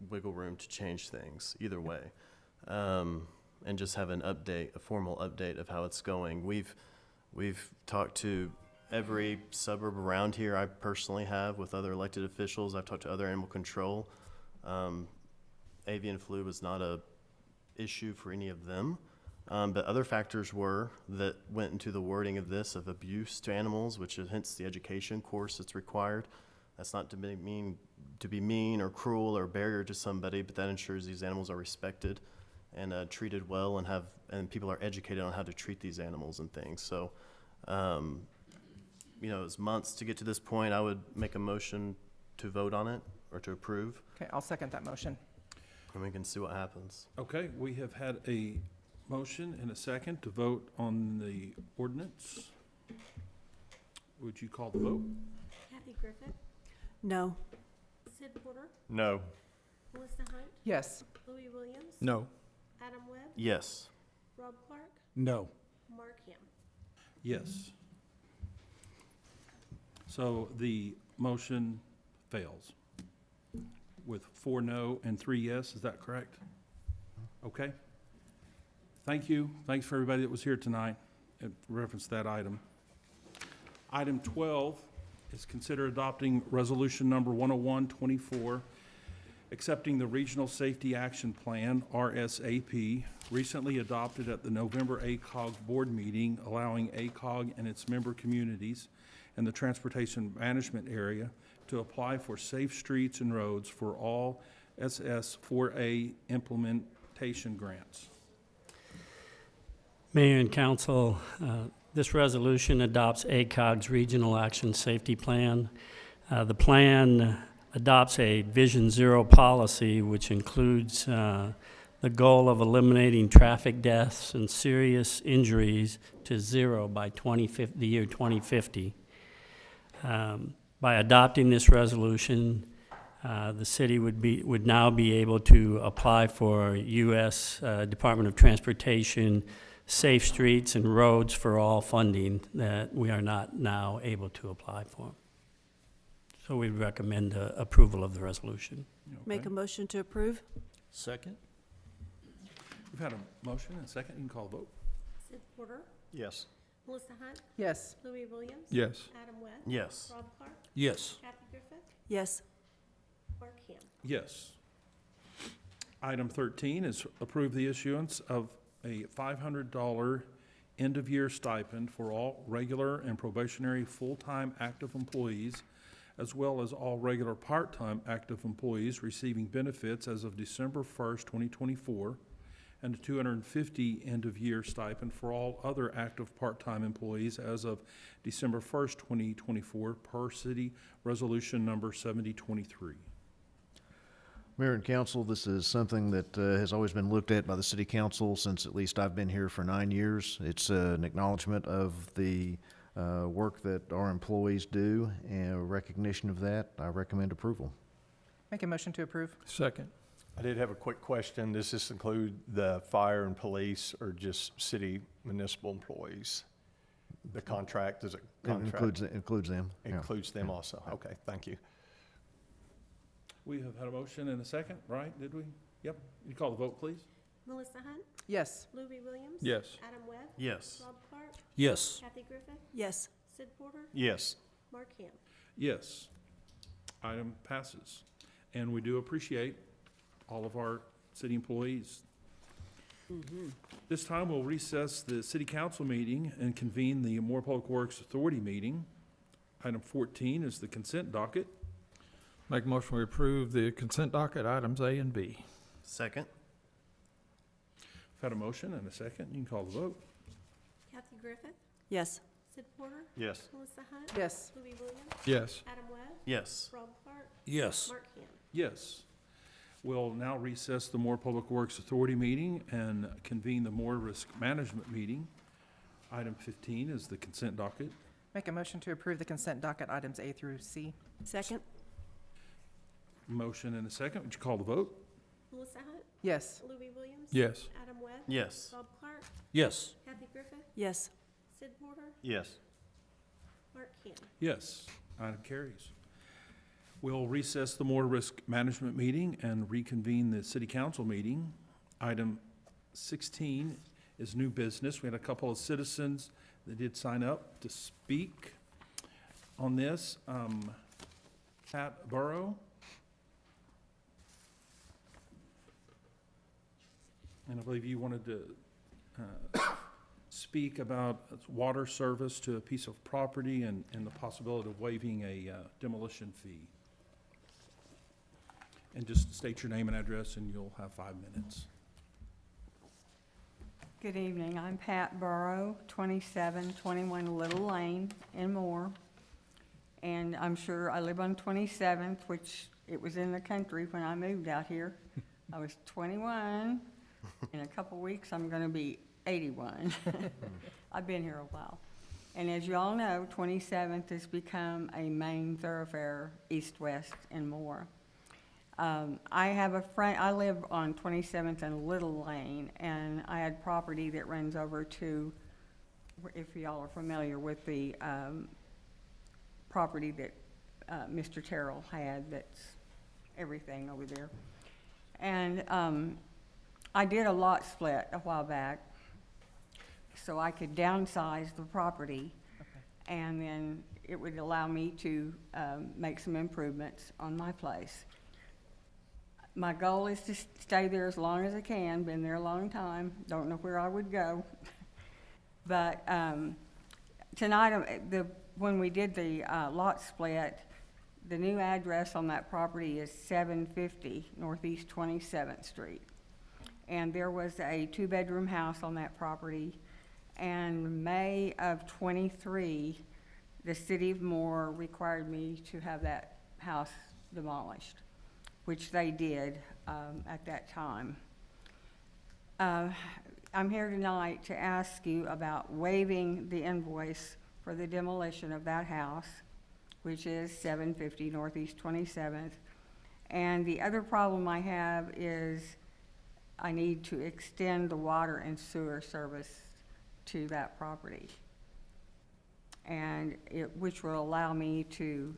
wiggle room to change things, either way. And just have an update, a formal update of how it's going. We've talked to every suburb around here. I personally have with other elected officials. I've talked to other animal control. Avian flu was not a issue for any of them. But other factors were that went into the wording of this, of abuse to animals, which is hence the education course that's required. That's not to be mean or cruel or barrier to somebody, but that ensures these animals are respected and treated well and people are educated on how to treat these animals and things. So, you know, it's months to get to this point. I would make a motion to vote on it or to approve, Okay, I'll second that motion. and we can see what happens. Okay, we have had a motion and a second to vote on the ordinance. Would you call the vote? Kathy Griffith, No. Sid Porter, No. Melissa Hunt, Yes. Louis Williams. No. Adam Webb, Yes. Rob Clark, No. Mark Ham. Yes. So the motion fails with 4 no and 3 yes, is that correct? Okay. Thank you. Thanks for everybody that was here tonight and referenced that item. Item 12 is consider adopting resolution number 10124, accepting the Regional Safety Action Plan, RSAP, recently adopted at the November ACOG board meeting, allowing ACOG and its member communities and the transportation management area to apply for safe streets and roads for all SS4A implementation grants. Mayor and council, this resolution adopts ACOG's Regional Action Safety Plan. The plan adopts a Vision Zero policy, which includes the goal of eliminating traffic deaths and serious injuries to zero by the year 2050. By adopting this resolution, the city would now be able to apply for U.S. Department of Transportation Safe Streets and Roads for All funding that we are not now able to apply for. So we recommend approval of the resolution. Make a motion to approve? Second? We've had a motion and a second. You can call the vote. Sid Porter, Yes. Melissa Hunt, Yes. Louis Williams. Yes. Adam Webb. Yes. Rob Clark, Yes. Kathy Griffith, Yes. Mark Ham. Yes. Item 13 is approve the issuance of a $500 end-of-year stipend for all regular and probationary full-time active employees, as well as all regular part-time active employees receiving benefits as of December 1st, 2024, and a $250 end-of-year stipend for all other active part-time employees as of December 1st, 2024, per city resolution number 7023. Mayor and council, this is something that has always been looked at by the city council since at least I've been here for 9 years. It's an acknowledgement of the work that our employees do and a recognition of that. I recommend approval. Make a motion to approve. Second. I did have a quick question. Does this include the fire and police or just city municipal employees? The contract, does it contract? Includes them. yeah. Includes them also. Okay, thank you. We have had a motion and a second, right? Did we? Yep. You call the vote, please. Melissa Hunt, Yes. Louis Williams. Yes. Adam Webb. Yes. Rob Clark, Yes. Kathy Griffith, Yes. Sid Porter, Yes. Mark Ham. Yes. Item passes. And we do appreciate all of our city employees. This time, we'll recess the city council meeting and convene the Moore Public Works Authority meeting. Item 14 is the consent docket. Make a motion we approve the consent docket items A and B. Second? We've had a motion and a second. You can call the vote. Kathy Griffith, Yes. Sid Porter, Yes. Melissa Hunt. Yes. Louis Williams. Yes. Adam Webb. Yes. Rob Clark, Yes. Mark Ham. Yes. We'll now recess the Moore Public Works Authority meeting and convene the Moore Risk Management meeting. Item 15 is the consent docket. Make a motion to approve the consent docket items A through C. Second? Motion and a second. Would you call the vote? Melissa Hunt, Yes. Louis Williams. Yes. Adam Webb. Yes. Rob Clark, Yes. Kathy Griffith, Yes. Sid Porter, Yes. Mark Ham. Yes. Item carries. We'll recess the Moore Risk Management meeting and reconvene the City Council meeting. Item 16 is new business. We had a couple of citizens that did sign up to speak on this. Pat Burrow. And I believe you wanted to speak about water service to a piece of property and the possibility of waiving a demolition fee. And just state your name and address, and you'll have 5 minutes. Good evening. I'm Pat Burrow, 2721 Little Lane in Moore. And I'm sure I live on 27th, which it was in the country when I moved out here. I was 21. In a couple weeks, I'm going to be 81. I've been here a while. And as you all know, 27th has become a main thoroughfare east-west and more. I have a friend, I live on 27th and Little Lane, and I had property that runs over to, if y'all are familiar with the property that Mr. Terrell had, that's everything over there. And I did a lot split a while back, so I could downsize the property, and then it would allow me to make some improvements on my place. My goal is to stay there as long as I can, been there a long time, don't know where I would go. But tonight, when we did the lot split, the new address on that property is 750 Northeast 27th Street. And there was a two-bedroom house on that property. And May of '23, the city of Moore required me to have that house demolished, which they did at that time. I'm here tonight to ask you about waiving the invoice for the demolition of that house, which is 750 Northeast 27th. And the other problem I have is I need to extend the water and sewer service to that property. And which will allow me to,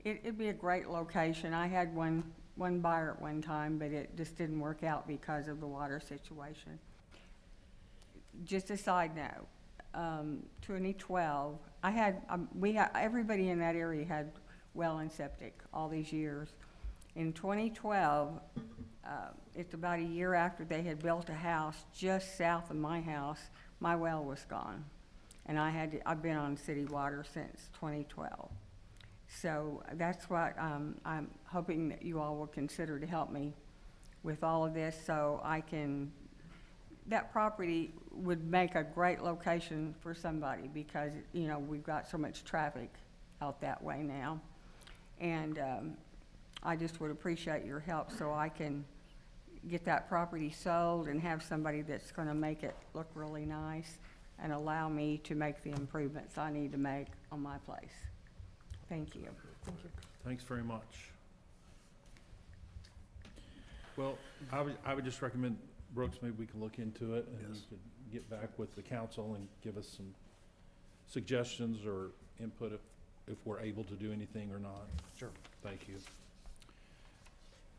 it'd be a great location. I had one buyer at one time, but it just didn't work out because of the water situation. Just a side note, 2012, everybody in that area had well and septic all these years. In 2012, it's about a year after they had built a house just south of my house, my well was gone. And I've been on city water since 2012. So that's what I'm hoping that you all will consider to help me with all of this, so that property would make a great location for somebody, because, we've got so much traffic out that way now. And I just would appreciate your help so I can get that property sold and have somebody that's gonna make it look really nice and allow me to make the improvements I need to make on my place. Thank you. Thanks very much. Well, I would just recommend, Brooks, maybe we can look into it, and you could get back with the council and give us some suggestions or input if we're able to do anything or not. Sure. Thank you.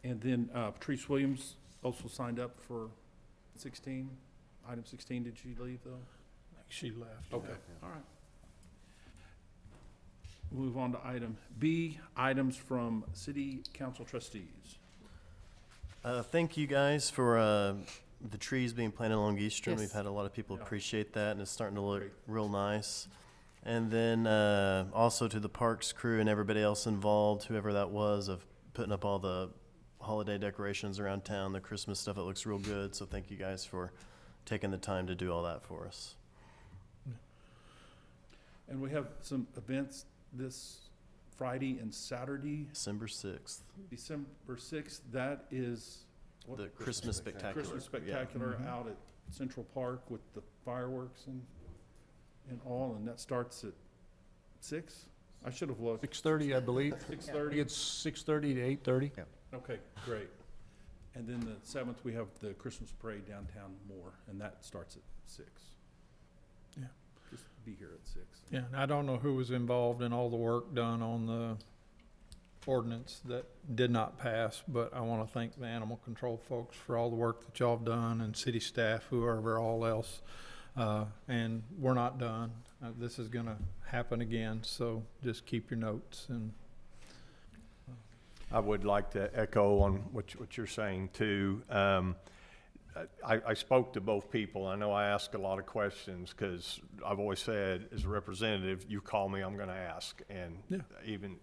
And then Patrice Williams also signed up for 16, item 16. Did she leave, though? She left. Okay, all right. Move on to item B, items from city council trustees. Thank you guys for the trees being planted along Eastern. Yes. We've had a lot of people Yeah. appreciate that, and it's starting to look Great. real nice. And then also to the parks crew and everybody else involved, whoever that was, of putting up all the holiday decorations around town, the Christmas stuff. It looks real good. So thank you guys for taking the time to do all that for us. And we have some events this Friday and Saturday, December 6th, December 6th. That is what? the Christmas Spectacular. Christmas Spectacular out at Central Park with the fireworks and all, and that starts at 6? I should have looked. 6:30, I believe. 6:30? It's 6:30 to 8:30. Okay, great. And then the 7th, we have the Christmas parade downtown Moore, and that starts at 6. Yeah. Just be here at 6. Yeah, and I don't know who was involved in all the work done on the ordinance that did not pass, but I want to thank the animal control folks for all the work that y'all have done, and city staff, whoever all else. And we're not done. This is gonna happen again, so just keep your notes. And I would like to echo on what you're saying too. I spoke to both people. I know I ask a lot of questions because I've always said, as a representative, you call me, I'm going to ask. And even,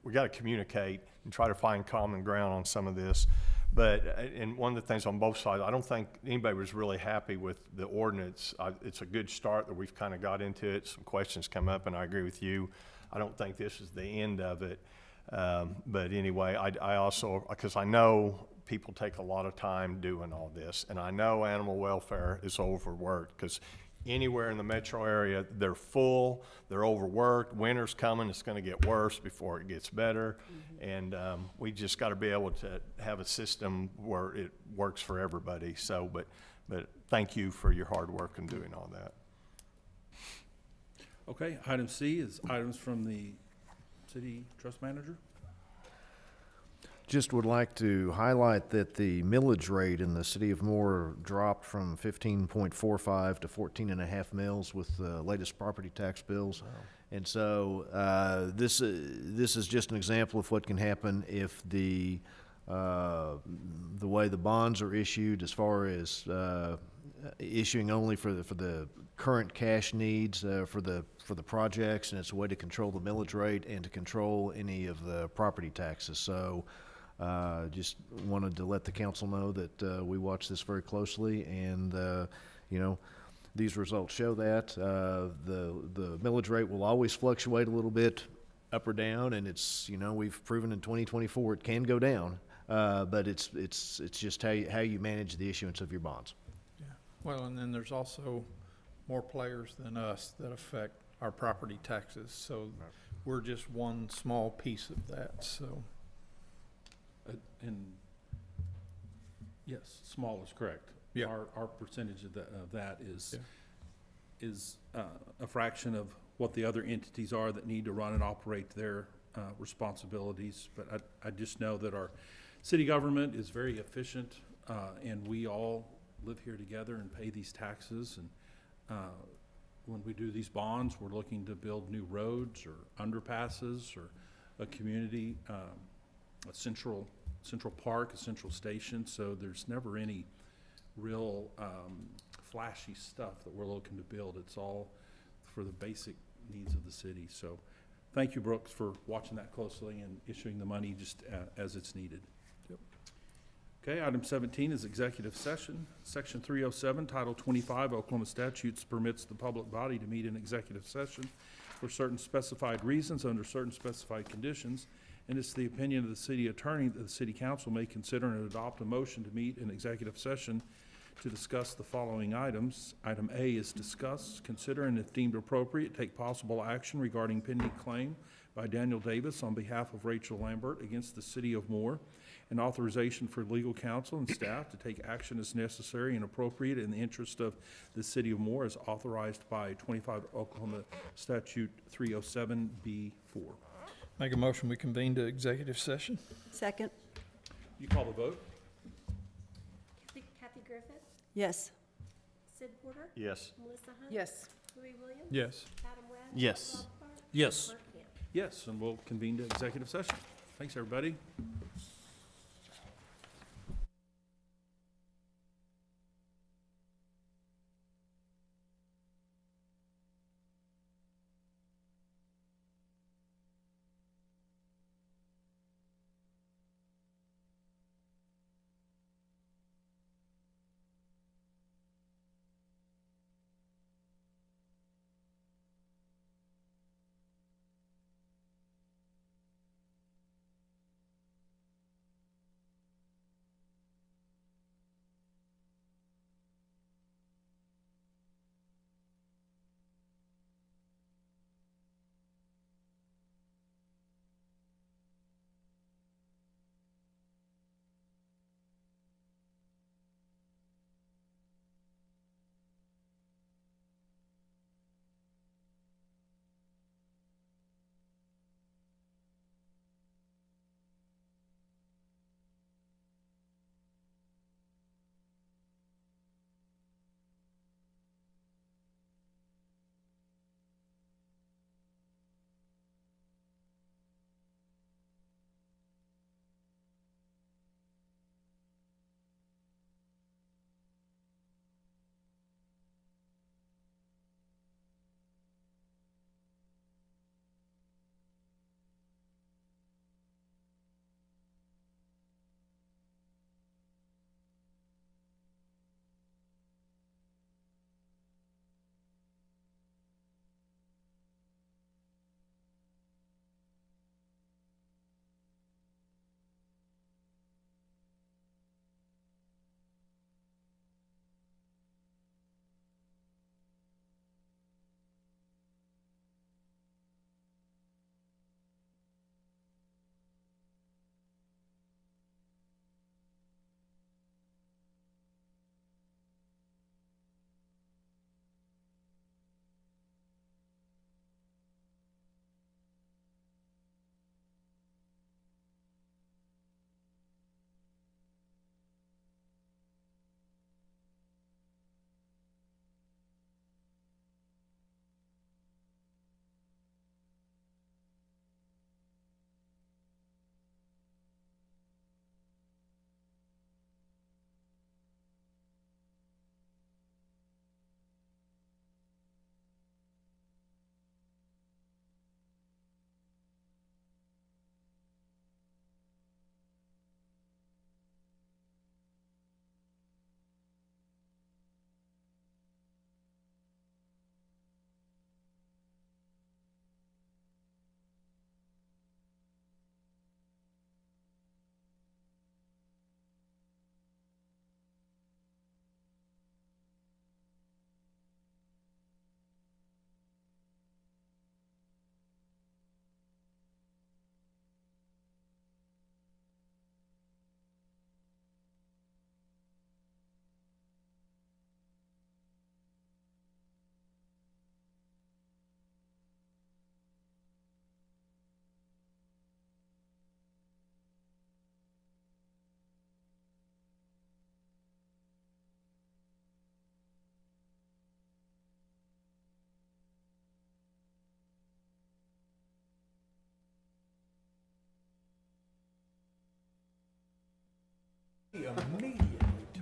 we got to communicate and try to find common ground on some of this. But, and one of the things on both sides, I don't think anybody was really happy with the ordinance. It's a good start that we've kind of got into it. Some questions come up, and I agree with you. I don't think this is the end of it. But anyway, I also, because I know people take a lot of time doing all this, and I know animal welfare is overworked, because anywhere in the metro area, they're full, they're overworked, winter's coming, it's gonna get worse before it gets better. And we just gotta be able to have a system where it works for everybody. So, but thank you for your hard work in doing all that. Okay, item C is items from the city trust manager. Just would like to highlight that the millage rate in the city of Moore dropped from 15.45 to 14.5 mils with the latest property tax bills. And so this is just an example of what can happen if the way the bonds are issued, as far as issuing only for the current cash needs for the projects, and it's a way to control the millage rate and to control any of the property taxes. So just wanted to let the council know that we watch this very closely, and you know, these results show that the millage rate will always fluctuate a little bit up or down, and it's, you know, we've proven in 2024 it can go down, but it's just how you manage the issuance of your bonds. Yeah. Well, and then there's also more players than us that affect our property taxes, so we're just one small piece of that, so. And yes, small is correct. Yeah. Our percentage of that is a fraction of what the other entities are that need to run and operate their responsibilities. But I just know that our city government is very efficient, and we all live here together and pay these taxes. And when we do these bonds, we're looking to build new roads or underpasses or a community, a central park, a central station. So there's never any real flashy stuff that we're looking to build. It's all for the basic needs of the city. So thank you, Brooks, for watching that closely and issuing the money just as it's needed. Yep. Okay, item 17 is executive session. Section 307, Title 25 Oklahoma statutes permits the public body to meet in executive session for certain specified reasons under certain specified conditions. And it's the opinion of the city attorney that the city council may consider and adopt a motion to meet in executive session to discuss the following items. Item A is discuss, consider, and if deemed appropriate, take possible action regarding pending claim by Daniel Davis on behalf of Rachel Lambert against the city of Moore, and authorization for legal counsel and staff to take action as necessary and appropriate in the interest of the city of Moore as authorized by 25 Oklahoma Statute 307B4. Make a motion, we convene to executive session. Second? You call the vote? Kathy Griffith, Yes. Sid Porter, Yes. Melissa Hunt. Yes. Louis Williams. Yes. Adam Webb. Yes. Rob Clark, Yes. Mark Ham. Yes, and we'll convene to executive session. Thanks, everybody.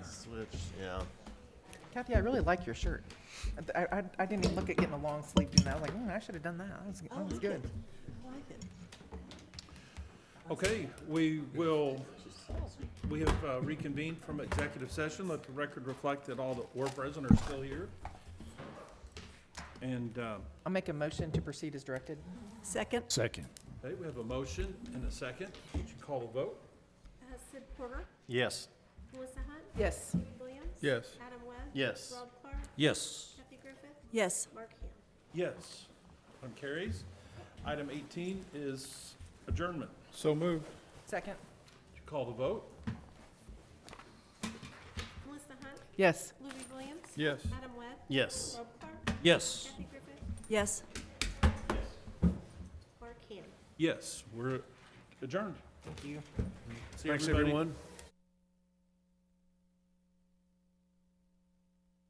Switch, yeah. Kathy, I really like your shirt. I didn't even look at getting a long sleeve, and I was like, I should have done that. That was good. I like it. Okay, we have reconvened from executive session. Let the record reflect that all that were present are still here. And, I'll make a motion to proceed as directed. Second? Second. okay, we have a motion and a second. Would you call the vote? Sid Porter, Yes. Melissa Hunt, Yes. Louis Williams. Yes. Adam Webb. Yes. Rob Clark, Yes. Kathy Griffith, Yes. Mark Ham. Yes. One carries. Item 18 is adjournment. So moved. Second. Would you call the vote? Melissa Hunt, Yes. Louis Williams. Yes. Adam Webb. Yes. Rob Clark, Yes. Kathy Griffith, Yes. Mark Ham. Yes, we're adjourned. Thank you. See Thanks, everybody. everyone.